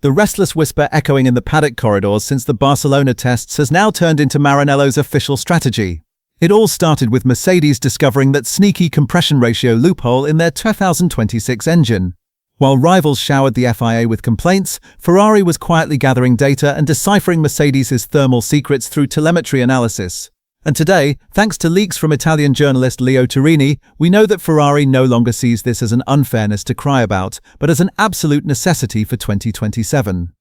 The restless whisper echoing in the paddock corridors since the Barcelona tests has now turned into Maranello's official strategy. It all started with Mercedes discovering that sneaky compression ratio loophole in their 2026 engine. While rivals showered the FIA with complaints, Ferrari was quietly gathering data and deciphering Mercedes' thermal secrets through telemetry analysis. And today, thanks to leaks from Italian journalist Leo Turrini, we know that Ferrari no longer sees this as an unfairness to cry about, but as an absolute necessity for 2027.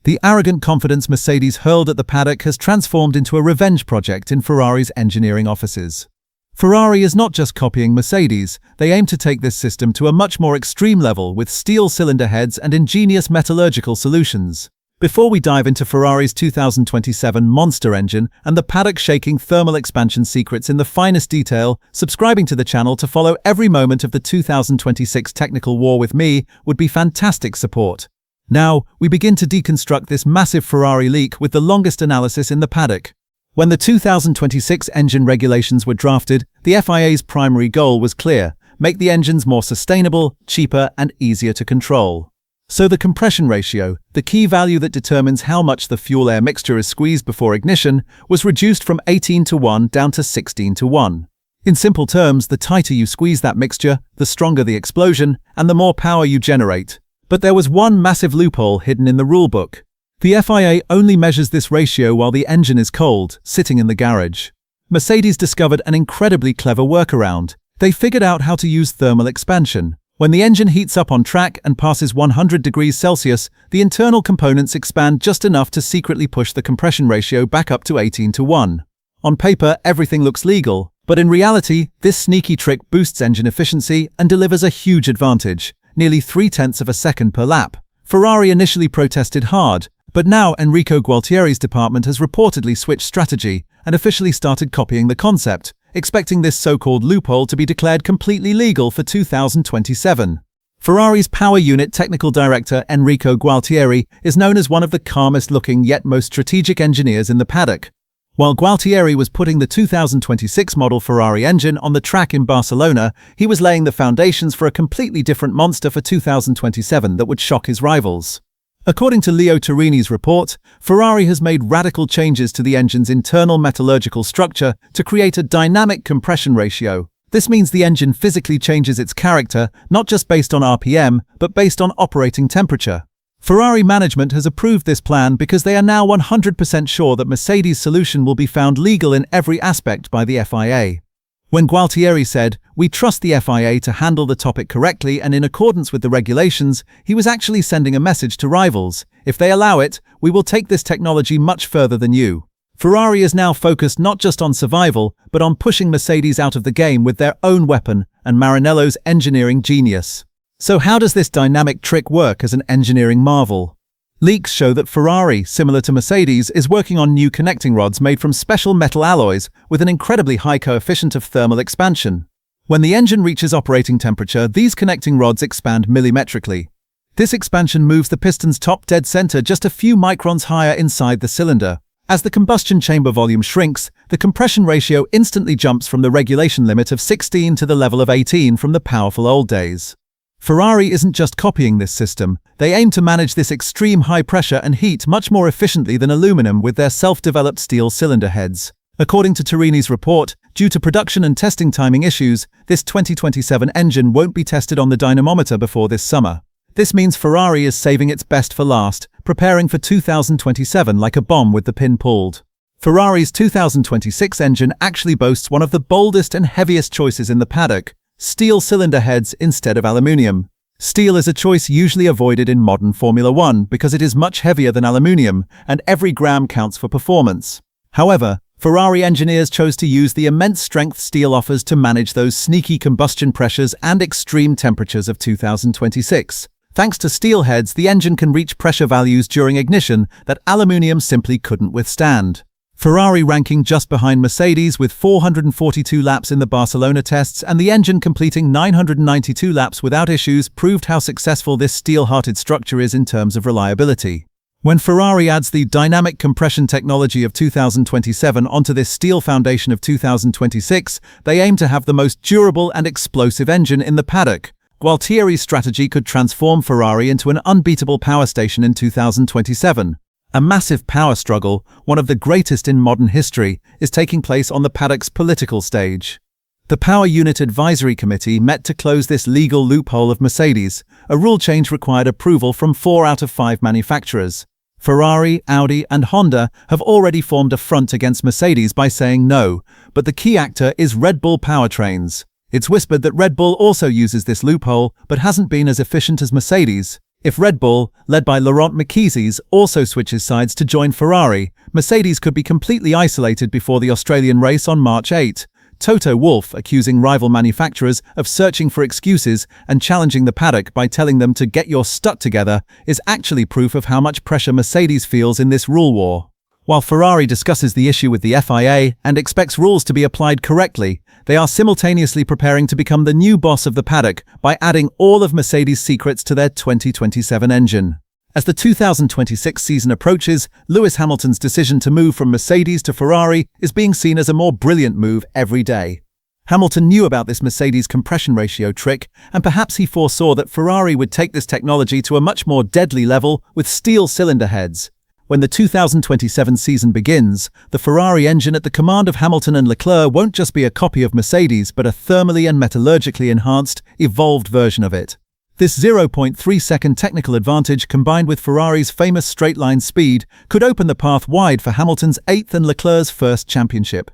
The arrogant confidence Mercedes hurled at the paddock has transformed into a revenge project in Ferrari's engineering offices. Ferrari is not just copying Mercedes, they aim to take this system to a much more extreme level with steel cylinder heads and ingenious metallurgical solutions. Before we dive into Ferrari's 2027 monster engine and the paddock-shaking thermal expansion secrets in the finest detail, subscribing to the channel to follow every moment of the 2026 technical war with me would be fantastic support. Now, we begin to deconstruct this massive Ferrari leak with the longest analysis in the paddock. When the 2026 engine regulations were drafted, the FIA's primary goal was clear: make the engines more sustainable, cheaper, and easier to control. So the compression ratio, the key value that determines how much the fuel-air mixture is squeezed before ignition, was reduced from 18:1 down to 16:1. In simple terms, the tighter you squeeze that mixture, the stronger the explosion, and the more power you generate. But there was one massive loophole hidden in the rulebook. The FIA only measures this ratio while the engine is cold, sitting in the garage. Mercedes discovered an incredibly clever workaround. They figured out how to use thermal expansion. When the engine heats up on track and passes 100 degrees Celsius, the internal components expand just enough to secretly push the compression ratio back up to 18:1. On paper, everything looks legal, but in reality, this sneaky trick boosts engine efficiency and delivers a huge advantage, nearly 0.3 of a second per lap. Ferrari initially protested hard, but now Enrico Gualtieri's department has reportedly switched strategy and officially started copying the concept, expecting this so-called loophole to be declared completely legal for 2027. Ferrari's power unit technical director Enrico Gualtieri is known as one of the calmest-looking yet most strategic engineers in the paddock. While Gualtieri was putting the 2026 model Ferrari engine on the track in Barcelona, he was laying the foundations for a completely different monster for 2027 that would shock his rivals. According to Leo Turrini's report, Ferrari has made radical changes to the engine's internal metallurgical structure to create a dynamic compression ratio. This means the engine physically changes its character, not just based on RPM, but based on operating temperature. Ferrari management has approved this plan because they are now 100% sure that Mercedes' solution will be found legal in every aspect by the FIA. When Gualtieri said, "We trust the FIA to handle the topic correctly and in accordance with the regulations," he was actually sending a message to rivals: if they allow it, we will take this technology much further than you. Ferrari is now focused not just on survival, but on pushing Mercedes out of the game with their own weapon and Maranello's engineering genius. So how does this dynamic trick work as an engineering marvel? Leaks show that Ferrari, similar to Mercedes, is working on new connecting rods made from special metal alloys with an incredibly high coefficient of thermal expansion. When the engine reaches operating temperature, these connecting rods expand millimetrically. This expansion moves the piston's top dead center just a few microns higher inside the cylinder. As the combustion chamber volume shrinks, the compression ratio instantly jumps from the regulation limit of 16 to the level of 18 from the powerful old days. Ferrari isn't just copying this system, they aim to manage this extreme high pressure and heat much more efficiently than aluminum with their self-developed steel cylinder heads. According to Turrini's report, due to production and testing timing issues, this 2027 engine won't be tested on the dynamometer before this summer. This means Ferrari is saving its best for last, preparing for 2027 like a bomb with the pin pulled. Ferrari's 2026 engine actually boasts one of the boldest and heaviest choices in the paddock: steel cylinder heads instead of aluminium. Steel is a choice usually avoided in modern Formula One because it is much heavier than aluminium, and every gram counts for performance. However, Ferrari engineers chose to use the immense strength steel offers to manage those sneaky combustion pressures and extreme temperatures of 2026. Thanks to steel heads, the engine can reach pressure values during ignition that aluminium simply couldn't withstand. Ferrari ranking just behind Mercedes with 442 laps in the Barcelona tests and the engine completing 992 laps without issues proved how successful this steel-hearted structure is in terms of reliability. When Ferrari adds the dynamic compression technology of 2027 onto this steel foundation of 2026, they aim to have the most durable and explosive engine in the paddock. Gualtieri's strategy could transform Ferrari into an unbeatable power station in 2027. A massive power struggle, one of the greatest in modern history, is taking place on the paddock's political stage. The Power Unit Advisory Committee met to close this legal loophole of Mercedes. A rule change required approval from 4 out of 5 manufacturers. Ferrari, Audi, and Honda have already formed a front against Mercedes by saying no, but the key actor is Red Bull Powertrains. It's whispered that Red Bull also uses this loophole, but hasn't been as efficient as Mercedes. If Red Bull, led by Laurent Mekies, also switches sides to join Ferrari, Mercedes could be completely isolated before the Australian race on March 8. Toto Wolff accusing rival manufacturers of searching for excuses and challenging the paddock by telling them to get your stuff together is actually proof of how much pressure Mercedes feels in this rule war. While Ferrari discusses the issue with the FIA and expects rules to be applied correctly, they are simultaneously preparing to become the new boss of the paddock by adding all of Mercedes' secrets to their 2027 engine. As the 2026 season approaches, Lewis Hamilton's decision to move from Mercedes to Ferrari is being seen as a more brilliant move every day. Hamilton knew about this Mercedes compression ratio trick, and perhaps he foresaw that Ferrari would take this technology to a much more deadly level with steel cylinder heads. When the 2027 season begins, the Ferrari engine at the command of Hamilton and Leclerc won't just be a copy of Mercedes but a thermally and metallurgically enhanced, evolved version of it. This 0.3-second technical advantage combined with Ferrari's famous straight-line speed could open the path wide for Hamilton's 8th and Leclerc's first championship.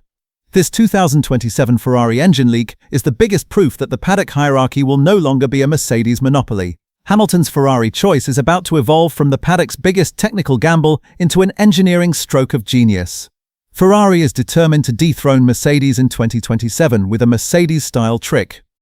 This 2027 Ferrari engine leak is the biggest proof that the paddock hierarchy will no longer be a Mercedes monopoly. Hamilton's Ferrari choice is about to evolve from the paddock's biggest technical gamble into an engineering stroke of genius. Ferrari is determined to dethrone Mercedes in 2027 with a Mercedes-style trick.